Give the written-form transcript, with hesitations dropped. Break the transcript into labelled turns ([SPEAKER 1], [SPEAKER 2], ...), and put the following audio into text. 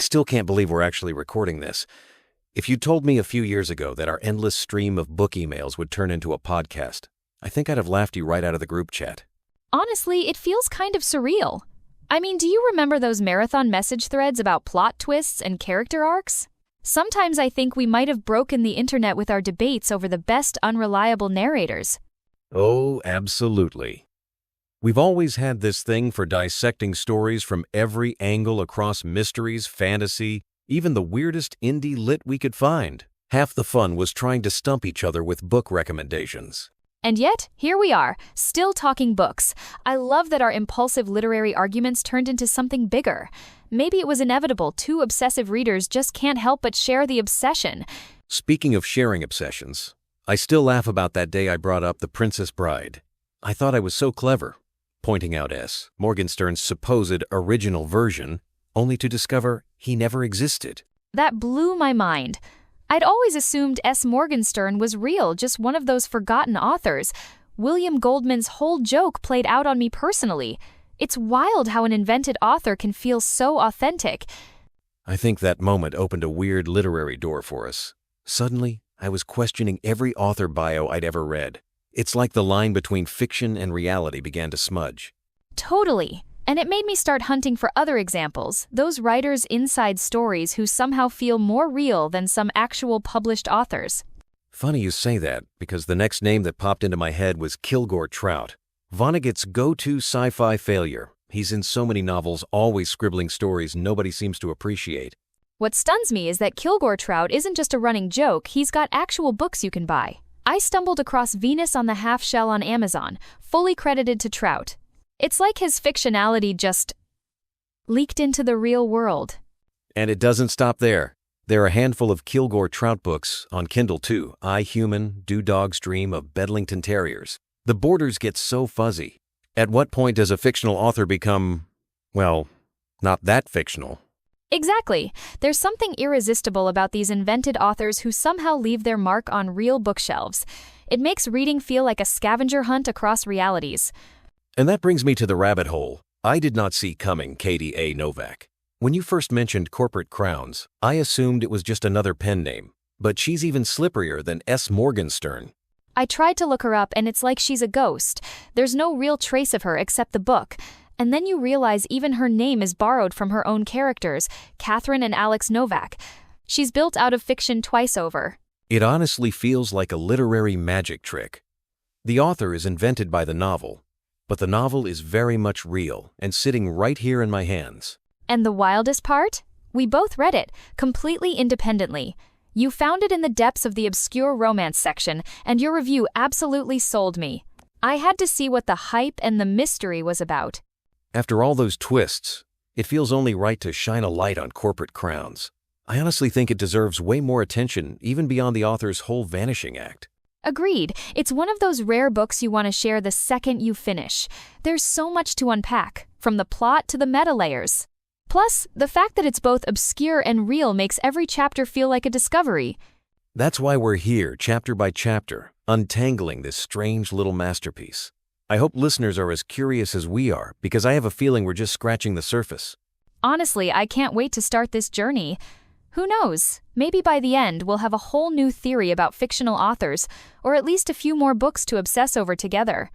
[SPEAKER 1] still can't believe we're actually recording this. If you told me a few years ago that our endless stream of book emails would turn into a podcast, I think I'd have laughed you right out of the group chat.
[SPEAKER 2] Honestly, it feels kind of surreal. I mean, do you remember those marathon message threads about plot twists and character arcs? Sometimes I think we might have broken the internet with our debates over the best unreliable narrators.
[SPEAKER 1] Oh, absolutely. We've always had this thing for dissecting stories from every angle across mysteries, fantasy, even the weirdest indie lit we could find. Half the fun was trying to stump each other with book recommendations.
[SPEAKER 2] And yet, here we are, still talking books. I love that our impulsive literary arguments turned into something bigger. Maybe it was inevitable. Two obsessive readers just can't help but share the obsession.
[SPEAKER 1] Speaking of sharing obsessions, I still laugh about that day I brought up The Princess Bride. I thought I was so clever, pointing out S. Morgenstern's supposed original version, only to discover he never existed.
[SPEAKER 2] That blew my mind. I'd always assumed S. Morgenstern was real, just one of those forgotten authors. William Goldman's whole joke played out on me personally. It's wild how an invented author can feel so authentic.
[SPEAKER 1] I think that moment opened a weird literary door for us. Suddenly, I was questioning every author bio I'd ever read. It's like the line between fiction and reality began to smudge.
[SPEAKER 2] Totally. And it made me start hunting for other examples, those writers' inside stories who somehow feel more real than some actual published authors.
[SPEAKER 1] Funny you say that, because the next name that popped into my head was Kilgore Trout. Vonnegut's go-to sci-fi failure. He's in so many novels, always scribbling stories nobody seems to appreciate.
[SPEAKER 2] What stuns me is that Kilgore Trout isn't just a running joke, he's got actual books you can buy. I stumbled across Venus on the Half Shell on Amazon, fully credited to Trout. It's like his fictionality just leaked into the real world.
[SPEAKER 1] And it doesn't stop there. There are a handful of Kilgore Trout books, on Kindle too. I, Human, Do Dogs Dream of Bedlington Terriers. The borders get so fuzzy. At what point does a fictional author become, well, not that fictional?
[SPEAKER 2] Exactly. There's something irresistible about these invented authors who somehow leave their mark on real bookshelves. It makes reading feel like a scavenger hunt across realities.
[SPEAKER 1] And that brings me to the rabbit hole I did not see coming, Katie A. Novak. When you first mentioned Corporate Crowns, I assumed it was just another pen name. But she's even slipperier than S. Morgenstern.
[SPEAKER 2] I tried to look her up and it's like she's a ghost. There's no real trace of her except the book. And then you realize even her name is borrowed from her own characters, Catherine and Alex Novak. She's built out of fiction twice over.
[SPEAKER 1] It honestly feels like a literary magic trick. The author is invented by the novel, but the novel is very much real and sitting right here in my hands.
[SPEAKER 2] And the wildest part? We both read it, completely independently. You found it in the depths of the obscure romance section, and your review absolutely sold me. I had to see what the hype and the mystery was about.
[SPEAKER 1] After all those twists, it feels only right to shine a light on Corporate Crowns. I honestly think it deserves way more attention, even beyond the author's whole vanishing act.
[SPEAKER 2] Agreed. It's one of those rare books you want to share the second you finish. There's so much to unpack, from the plot to the meta layers. Plus, the fact that it's both obscure and real makes every chapter feel like a discovery.
[SPEAKER 1] That's why we're here, chapter by chapter, untangling this strange little masterpiece. I hope listeners are as curious as we are, because I have a feeling we're just scratching the surface.
[SPEAKER 2] Honestly, I can't wait to start this journey. Who knows? Maybe by the end, we'll have a whole new theory about fictional authors, or at least a few more books to obsess over together.